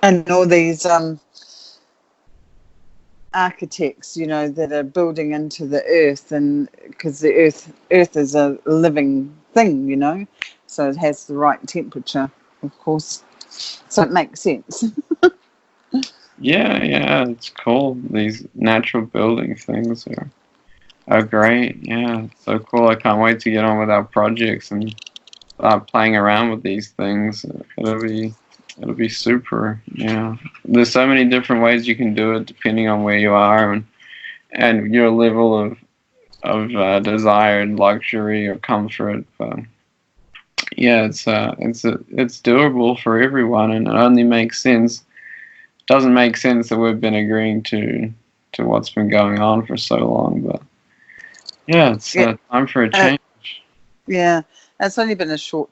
And all these architects, you know, that are building into the earth, and because the earth is a living thing, you know, so it has the right temperature, of course, so it makes sense. Yeah, yeah, it's cool. These natural building things are great. Yeah, it's so cool. I can't wait to get on with our projects and start playing around with these things. It'll be super. Yeah, there's so many different ways you can do it depending on where you are and your level of desired luxury or comfort. But yeah, it's doable for everyone, and it only makes sense. Doesn't make sense that we've been agreeing to what's been going on for so long. But yeah, it's Yeah, time for a uh, change. yeah, it's only been a short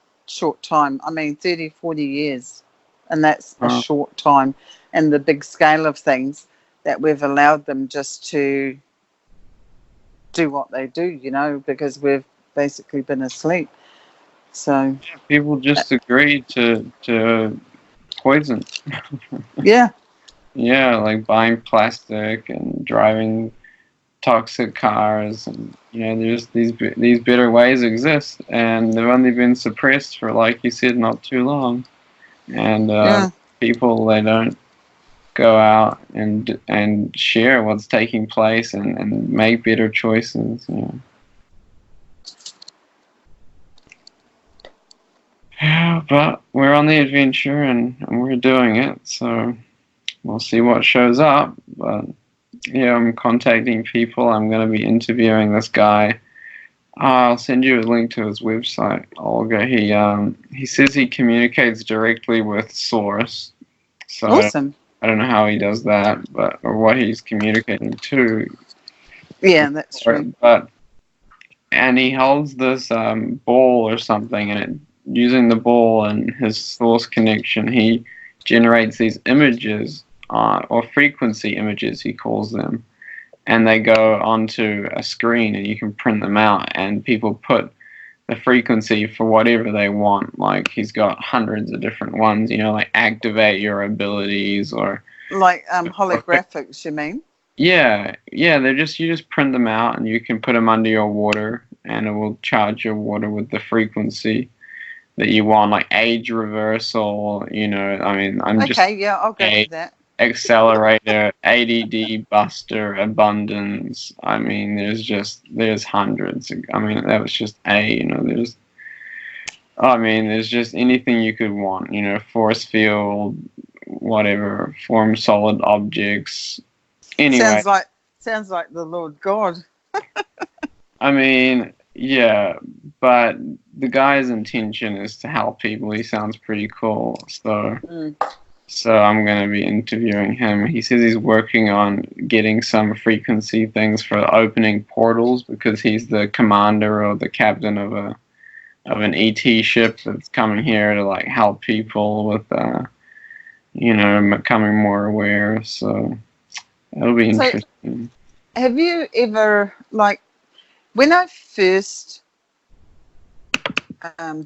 time. I mean, 30, 40 years, and that's a Uh, short time, and the big scale of things that we've allowed them just to do what they do, you know, because we've basically been asleep. So, People uh, just agree to poison. yeah, Yeah, like buying plastic and driving toxic cars, and there's these better ways exist, and they've only been suppressed for, like you said, not too long. And yeah. people, they don't go out and share what's taking place and make better choices. Yeah, but we're on the adventure and we're doing it, so we'll see what shows up. But yeah, I'm contacting people. I'm going to be interviewing this guy. I'll send you a link to his website, Olga. He says he communicates directly with Source, so Awesome. I don't know how he does that, but or what he's communicating to. Yeah, that's true. But and he holds this ball or something, and using the ball and his Source connection, he generates these images, or frequency images, he calls them, and they go onto a screen and you can print them out, and people put the frequency for whatever they want. Like, he's got hundreds of different ones, like activate your abilities, Like or holographics, you mean? yeah, you just print them out and you can put them under your water, and it will charge your water with the frequency that you want, like age reversal. I mean, I'm just Okay, yeah, I'll go a for that. accelerator, ADD buster, abundance. I mean, there's hundreds. I mean, that was just there's just anything you could want. Force field, whatever, form solid objects. Anyway, Sounds like sounds like the Lord God. I mean, yeah, but the guy's intention is to help people. He sounds pretty cool, so. Mm. So I'm going to be interviewing him. He says he's working on getting some frequency things for opening portals, because he's the commander or the captain of an ET ship that's coming here to, like, help people with becoming more aware. So it'll be So, interesting. have you ever, like, when I first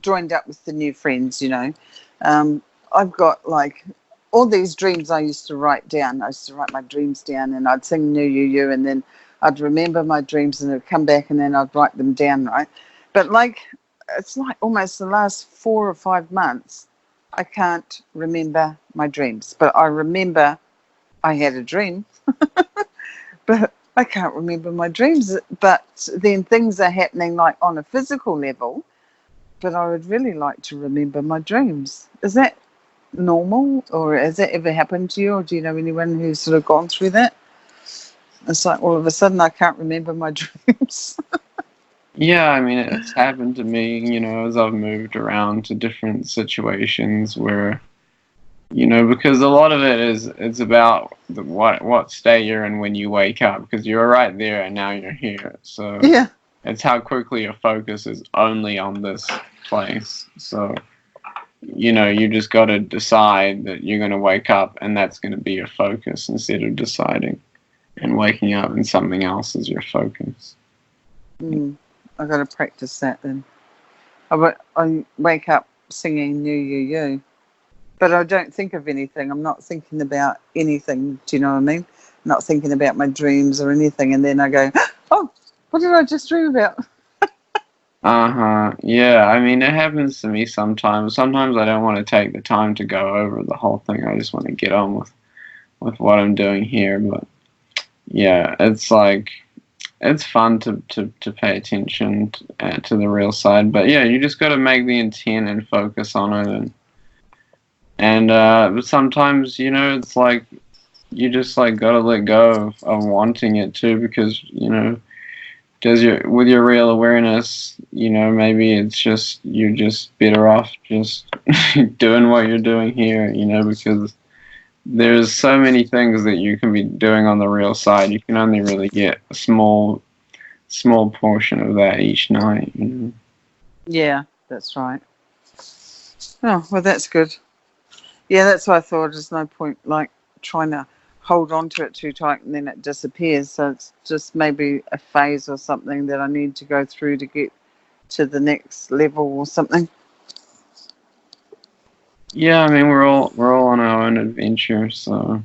joined up with the new friends, um, I've got like all these dreams I used to write down. I used to write my dreams down, and I'd sing New You, and then I'd remember my dreams, and they'd come back, and then I'd write them down, right? But like, it's like almost the last 4 or 5 months, I can't remember my dreams, but I remember I had a dream, but I can't remember my dreams. But then things are happening like on a physical level, but I would really like to remember my dreams. Is that normal, or has that ever happened to you, or do you know anyone who's sort of gone through that? It's like all of a sudden I can't remember my dreams. Yeah, I mean, it's happened to me, as I've moved around to different situations where, because a lot of it is it's about what state you're in when you wake up, because you're right there and now you're here. So Yeah. it's how quickly your focus is only on this place. So you just got to decide that you're going to wake up and that's going to be your focus, instead of deciding and waking up and something else is your focus. I got to practice that then. I wake up singing New You. but I don't think of anything. I'm not thinking about anything. Do you know what I mean? Not thinking about my dreams or anything. And then I go, oh, what did I just dream about? Uh-huh. Yeah, I mean, it happens to me sometimes. Sometimes I don't want to take the time to go over the whole thing. I just want to get on with what I'm doing here. But yeah, it's like it's fun to pay attention to the real side. But yeah, you just got to make the intent and focus on it. But sometimes, it's like you just like got to let go of wanting it too, because, with your real awareness, maybe it's just you're just better off just doing what you're doing here, because there's so many things that you can be doing on the real side. You can only really get a small portion of that each night. Yeah, that's right. Oh, well, that's good. Yeah, that's why I thought there's no point like trying to hold on to it too tight and then it disappears. So it's just maybe a phase or something that I need to go through to get to the next level or something. Yeah, I mean we're all on our own adventure, so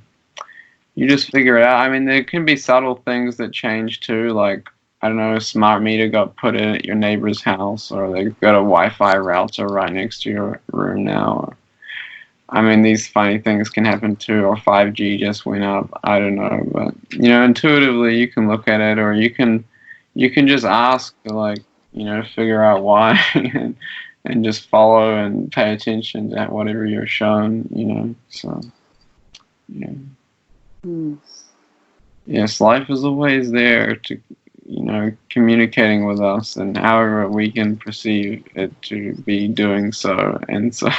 you just figure it out. I mean, there can be subtle things that change too, like I don't know, a smart meter got put in at your neighbor's house, or they've got a Wi-Fi router right next to your room now. I mean, these funny things can happen too, or 5G just went up. I don't know, but intuitively you can look at it, or you can just ask, like, figure out why, and just follow and pay attention to whatever you're shown. So, yeah. Yes, life is always there to, communicating with us, and however we can perceive it to be doing so, and so.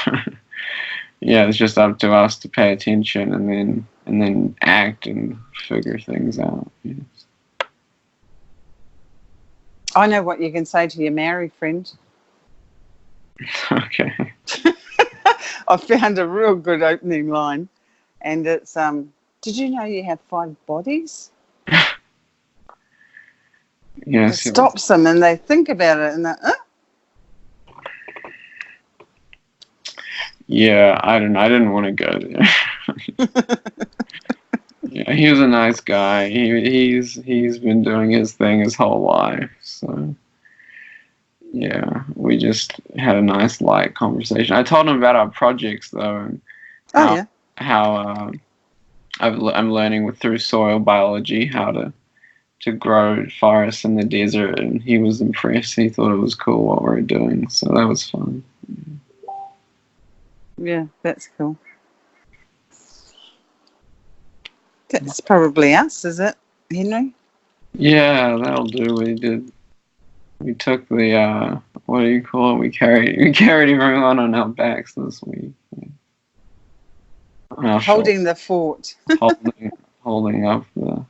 Yeah, it's just up to us to pay attention and then act and figure things out. Yes. I know what you can say to your married friend. Okay. I found a real good opening line, and it's did you know you have 5 bodies? Yes. It stops them and they think about it and they're, Yeah, I didn't want to go there. Yeah, he was a nice guy. He's been doing his thing his whole life. So yeah, we just had a nice light conversation. I told him about our projects though, and how I'm learning through soil biology how to grow forests in the desert, and he was impressed. He thought it was cool what we were doing, so that was fun. Yeah, that's cool. That's probably us, is it, Henry? Yeah, that'll do. We took the what do you call it? We carried everyone on our backs this week. On our Holding the fort. holding up the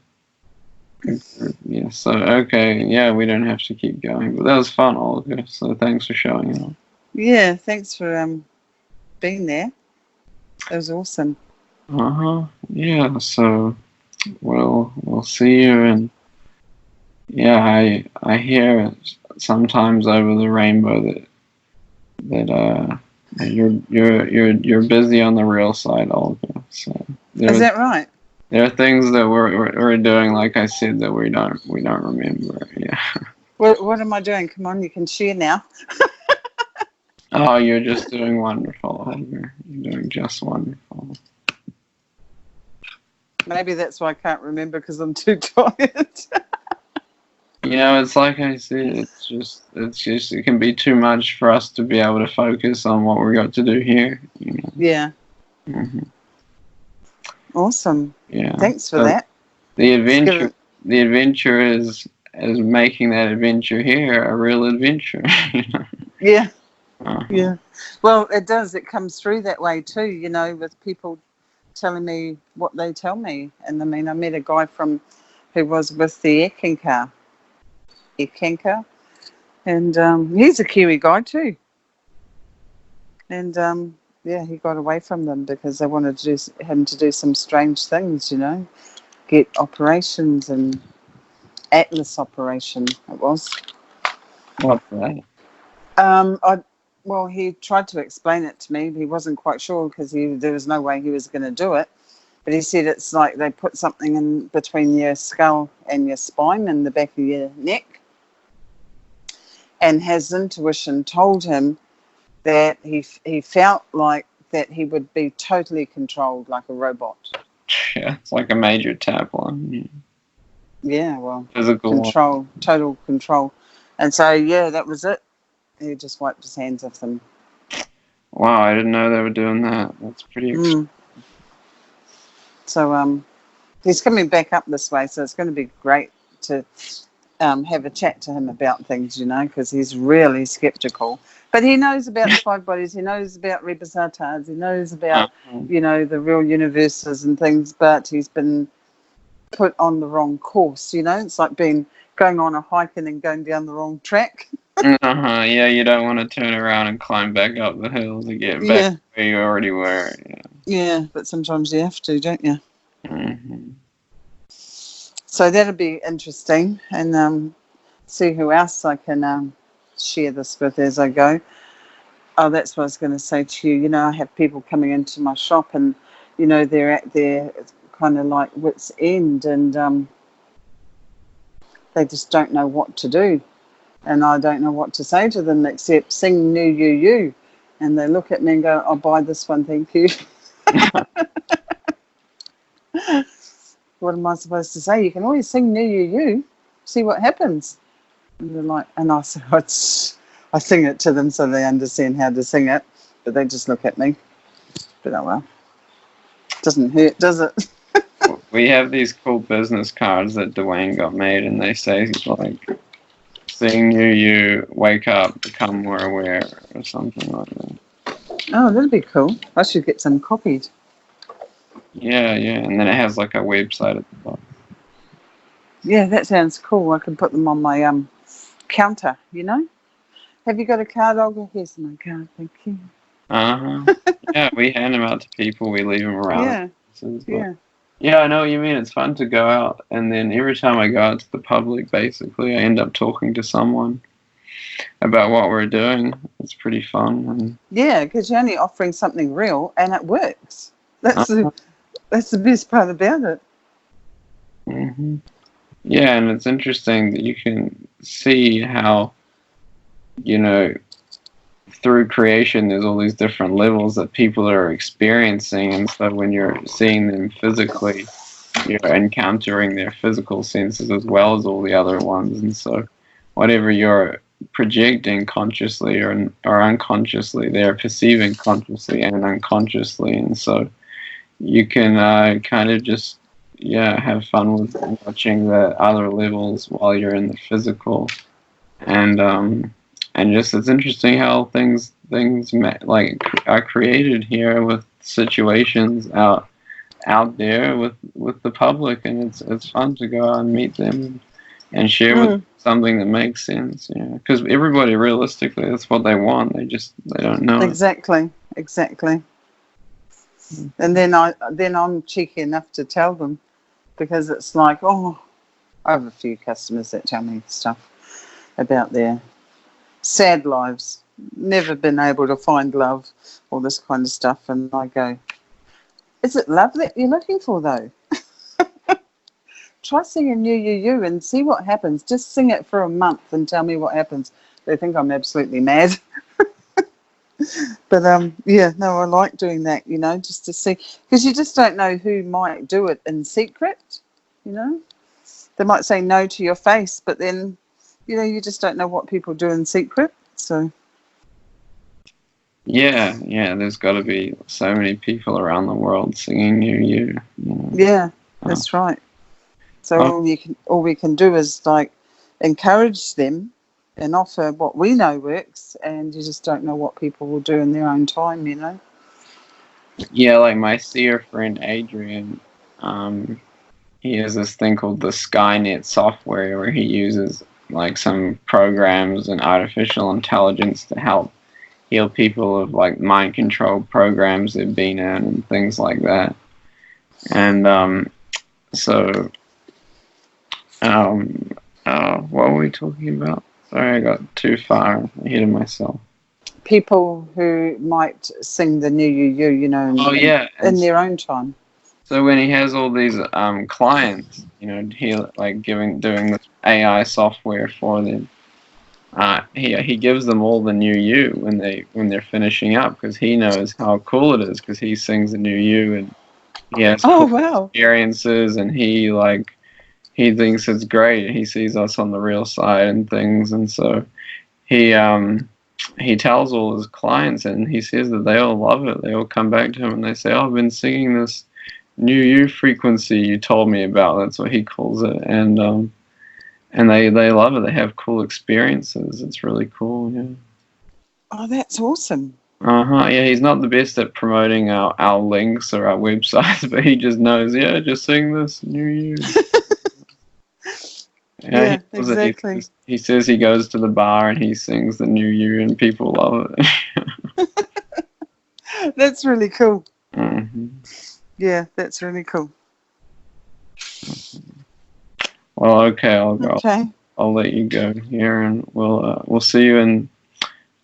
group. Yeah. So okay, yeah, we don't have to keep going, but that was fun, Olga. So thanks for showing up. Yeah, thanks for being there. It was awesome. Yeah. So we'll see you, and yeah, I hear sometimes over the rainbow that you're busy on the real side, Olga. So Is that right? there are things that we're doing, like I said, that we don't remember. Yeah. What am I doing? Come on, you can share now. Oh, you're just doing wonderful, Olga. You're doing just wonderful. Maybe that's why I can't remember, because I'm too tired. It's like I said, it's just it can be too much for us to be able to focus on what we got to do here. Yeah. Mm-hmm. Awesome. Yeah. Thanks for that. The adventure is making that adventure here a real adventure. Yeah. Uh-huh. Yeah. Well, it does. It comes through that way too, with people telling me what they tell me. And I mean, I met a guy who was with the Ekenka, and he's a Kiwi guy too. And yeah, he got away from them because they wanted him to do some strange things, get operations and Atlas operation. It was. What's that? Well, he tried to explain it to me. He wasn't quite sure because there was no way he was going to do it. But he said it's like they put something in between your skull and your spine in the back of your neck. And his intuition told him that he felt like that he would be totally controlled like a robot. Yeah, it's like a major tap one. Yeah, well, Physical control, total control. And so, yeah, that was it. He just wiped his hands off them. Wow, I didn't know they were doing that. That's pretty extreme. So he's coming back up this way, so it's going to be great to have a chat to him about things, because he's really skeptical. But he knows about the 5 bodies, he knows about Reposatars, he knows about, the real universes and things, but he's been put on the wrong course, It's like going on a hike and then going down the wrong track. Yeah, you don't want to turn around and climb back up the hill to get back where you already were. Yeah, but sometimes you have to, don't you? Mm-hmm. So that'll be interesting, and see who else I can share this with as I go. Oh, that's what I was going to say to you. I have people coming into my shop, and they're at their kind of like wit's end, and they just don't know what to do. And I don't know what to say to them except sing New You You. And they look at me and go, I'll buy this one, thank you. What am I supposed to say? You can always sing New You You, see what happens. And they're like, and I sing it to them so they understand how to sing it, but they just look at me. But oh well. Doesn't hurt, does it? We have these cool business cards that Dwayne got made, and they say, like, seeing you wake up, become more aware, or something like that. Oh, that'd be cool. I should get some copied. Yeah, and then it has like a website at the bottom. Yeah, that sounds cool. I can put them on my counter, Have you got a card, Olga? Here's my card, thank you. Yeah, we hand them out to people, we leave them around. Yeah. Yeah, I know what you mean. It's fun to go out, and then every time I go out to the public, basically, I end up talking to someone about what we're doing. It's pretty fun. And yeah, because you're only offering something real, and it works. That's the best part about it. Mm-hmm. Yeah, and it's interesting that you can see how, through creation, there's all these different levels that people are experiencing, and so when you're seeing them physically, you're encountering their physical senses as well as all the other ones, and so whatever you're projecting consciously or unconsciously, they're perceiving consciously and unconsciously, and so you can kind of just have fun with watching the other levels while you're in the physical, and just it's interesting how things like are created here with situations out there with the public, and it's fun to go out and meet them and share with something that makes sense, because everybody realistically that's what they want. They don't know exactly. And then I'm cheeky enough to tell them, because it's like, I have a few customers that tell me stuff about their sad lives, never been able to find love, all this kind of stuff, and I go, is it love that you're looking for though? Try singing New You You and see what happens. Just sing it for a month and tell me what happens. They think I'm absolutely mad. But I like doing that, just to see, because you just don't know who might do it in secret, They might say no to your face, but then, you just don't know what people do in secret. So. Yeah, there's got to be so many people around the world singing You. Yeah, that's right. So all we can do is like encourage them and offer what we know works, and you just don't know what people will do in their own time, Yeah, like my seer friend Adrian, he has this thing called the Skynet software where he uses like some programs and artificial intelligence to help heal people of like mind control programs they've been in and things like that. And what were we talking about? Sorry, I got too far ahead of myself. people who might sing the new you know, Oh yeah, in and their own time. so when he has all these clients, he like doing this AI software for them. He gives them all the new you when they're finishing up, because he knows how cool it is, because he sings the new you, and he has Oh, cool wow. experiences, and he thinks it's great. He sees us on the real side and things, and so he tells all his clients, and he says that they all love it. They all come back to him and they say, "Oh, I've been singing this new you frequency you told me about." That's what he calls it, and they love it. They have cool experiences. It's really cool. Yeah. Oh, that's awesome. Yeah, he's not the best at promoting our links or our websites, but he just knows. Yeah, just sing this new you. Yeah, he Yeah, does it. exactly. He says he goes to the bar and he sings the new you, and people love it. That's really cool. hmm Yeah, that's really cool. Well, okay, I'll go. Okay. I'll let you go here, and we'll see you in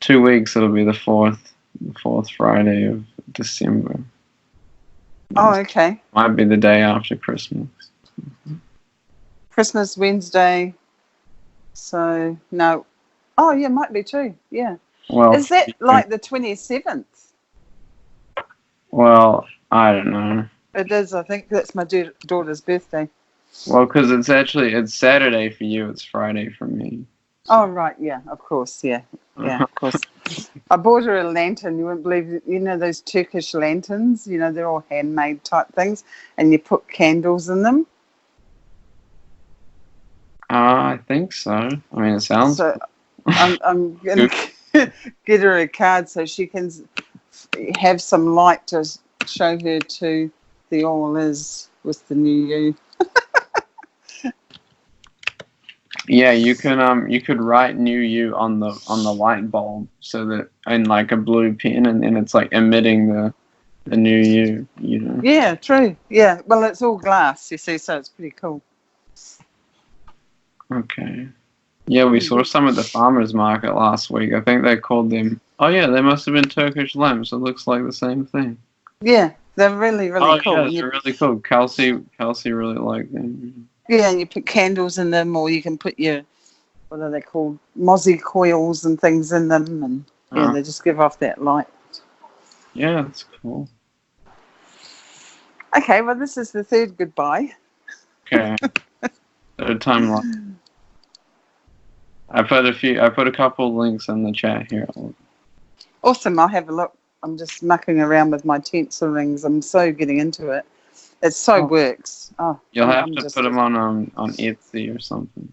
2 weeks. It'll be the fourth Friday of December. Oh, okay. Might be the day after Christmas. Christmas Wednesday. So, no. Oh, yeah, might be too. Yeah. Well, Is that like the 27th? well, I don't know. It is. I think that's my daughter's birthday. Well, because it's Saturday for you. It's Friday for me. Oh, right. Yeah, of course. Yeah. Yeah, of course. I bought her a lantern. You wouldn't believe it. You know those Turkish lanterns? You know, they're all handmade type things, and you put candles in them. I think so. I mean, it sounds So I'm going to get her a card so she can have some light to show her to the all is with the new you. Yeah, you could write new you on the light bulb, so that in like a blue pen, and then it's like emitting the new you. Yeah, true. Yeah. Well, it's all glass, you see, so it's pretty cool. Okay. Yeah, we saw some at the farmers market last week. I think they called them. Oh yeah, they must have been Turkish lamps. It looks like the same thing. Yeah, they're really, really Oh cool. yeah, they're really cool. Kelsey really liked them. Yeah, and you put candles in them, or you can put your, what are they called, mozzie coils and things in them, and yeah, they just give off that light. Yeah, that's cool. Okay, well, this is the third goodbye. Okay. Third time luck. I put a couple links in the chat here. Awesome, I'll have a look. I'm just mucking around with my Tensar rings. I'm so getting into it. It so works. Oh, You'll have I'm to just, put them on Etsy or something.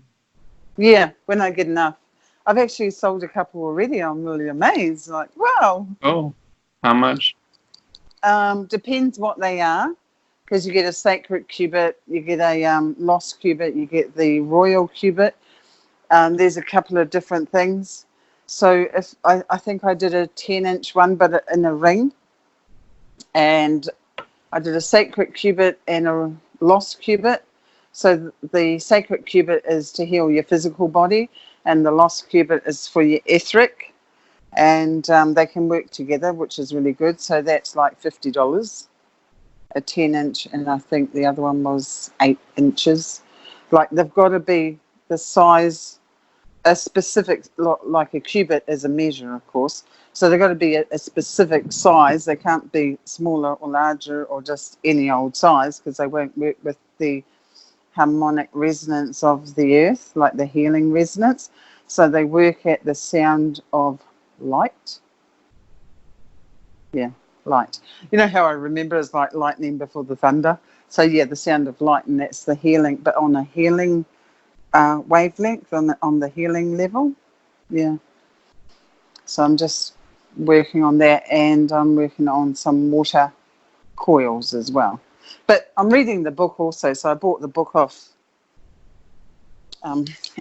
yeah, when I get enough. I've actually sold a couple already. I'm really amazed. Like, wow. Oh, how much? Depends what they are, because you get a sacred cubit, you get a lost cubit, you get the royal cubit. There's a couple of different things. So if I think I did a 10-inch one, but in a ring, and I did a sacred cubit and a lost cubit. So the sacred cubit is to heal your physical body, and the lost cubit is for your etheric, and they can work together, which is really good. So that's like $50, a 10-inch, and I think the other one was 8 inches. Like they've got to be the size, a specific, like a cubit is a measure, of course. So they've got to be a specific size. They can't be smaller or larger or just any old size, because they won't work with the harmonic resonance of the earth, like the healing resonance. So they work at the sound of light. Yeah, light. You know how I remember it's like lightning before the thunder? So yeah, the sound of light, and that's the healing, but on a healing wavelength, on the healing level. Yeah. So I'm just working on that, and I'm working on some water coils as well. But I'm reading the book also, so I bought the book off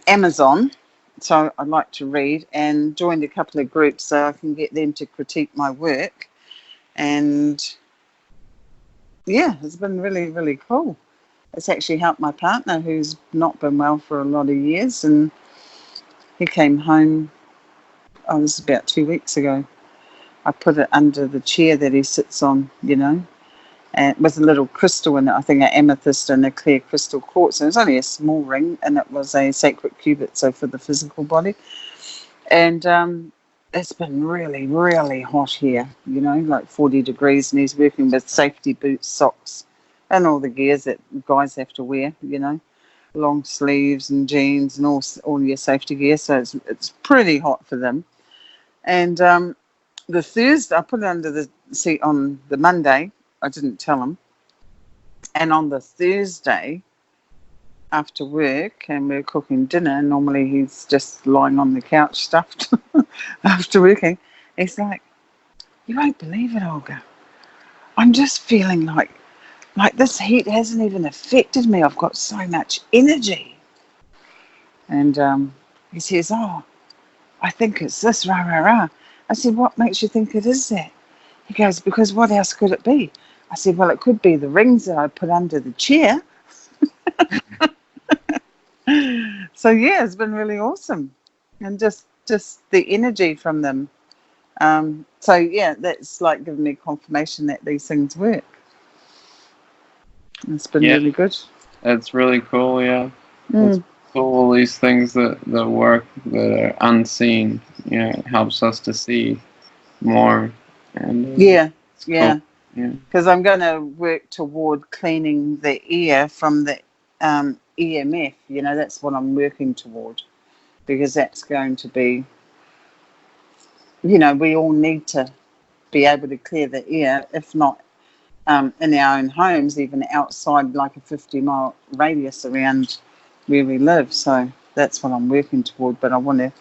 Amazon. So I'd like to read, and joined a couple of groups so I can get them to critique my work. And yeah, it's been really, really cool. It's actually helped my partner, who's not been well for a lot of years, and he came home, this was about 2 weeks ago. I put it under the chair that he sits on, and with a little crystal in it, I think an amethyst and a clear crystal quartz. And it was only a small ring, and it was a sacred cubit, so for the physical body. And it's been really, really hot here, like 40 degrees, and he's working with safety boots, socks, and all the gears that guys have to wear, long sleeves and jeans and all your safety gear. So it's pretty hot for them. And the Thursday, I put it under the seat on the Monday. I didn't tell him. And on the Thursday, after work, and we're cooking dinner, normally he's just lying on the couch stuffed after working. He's like, "You won't believe it, Olga. I'm just feeling like this heat hasn't even affected me. I've got so much energy." And he says, "Oh, I think it's this, rah, rah, rah." I said, "What makes you think it is that?" He goes, "Because what else could it be?" I said, "Well, it could be the rings that I put under the chair." So yeah, it's been really awesome, and just the energy from them. So yeah, that's like giving me confirmation that these things work. It's been really good. That's really cool. Yeah, Mm. it's cool. All these things that work that are unseen. It helps us to see more. And Yeah. cool. Because I'm going to work toward cleaning the ear from the EMF. That's what I'm working toward, because that's going to be, we all need to be able to clear the ear, if not in our own homes, even outside, like a 50-mile radius around where we live. So that's what I'm working toward. But I want to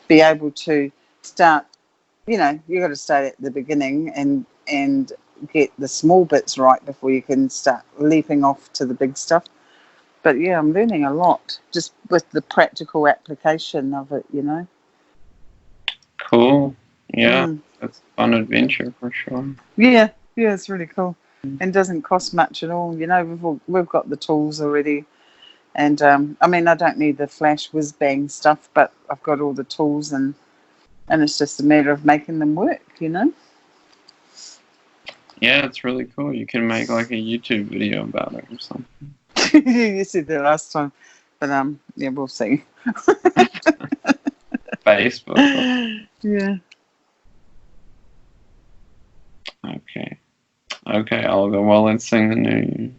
be able to start, you got to start at the beginning and get the small bits right before you can start leaping off to the big stuff. But yeah, I'm learning a lot just with the practical application of it, Cool. Yeah, That's a fun adventure for sure. Yeah, it's really cool, and doesn't cost much at all. We've got the tools already, and I mean, I don't need the flash whiz bang stuff, but I've got all the tools, and it's just a matter of making them work, Yeah, it's really cool. You can make like a YouTube video about it or something. You said that last time, but yeah, we'll see. Facebook. Yeah. Okay, Olga. Well, let's sing the New Year.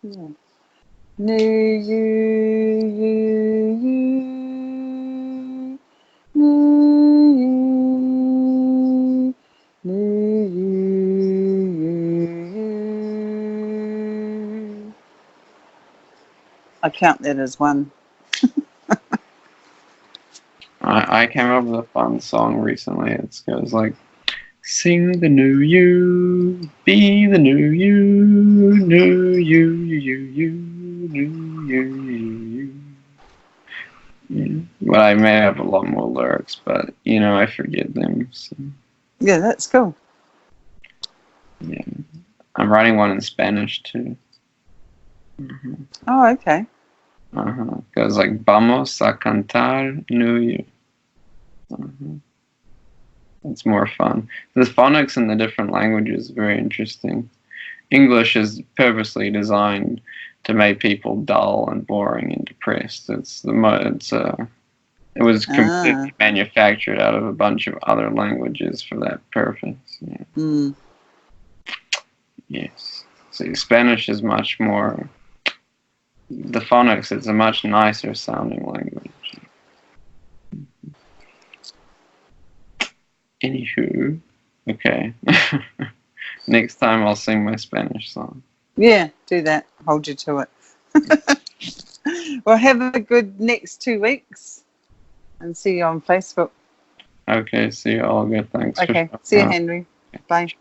Yeah. New you, new you. I count that as one. I came up with a fun song recently. It goes like, "Sing the new you, be the new you, new you, new you." Yeah. Well, I may have a lot more lyrics, but I forget them. So. Yeah, that's cool. Yeah, I'm writing one in Spanish too. Oh, okay. Goes like, "Vamos a cantar New Year." It's more fun. The phonics in the different languages is very interesting. English is purposely designed to make people dull and boring and depressed. It was completely manufactured out of a bunch of other languages for that purpose. Yeah. Yes. See, Spanish is much more. The phonics is a much nicer sounding language. Anywho, okay. Next time I'll sing my Spanish song. Yeah, do that. Hold you to it. Well, have a good next 2 weeks, and see you on Facebook. Okay, see you, Olga. Thanks. Okay, see you, Henry. Bye.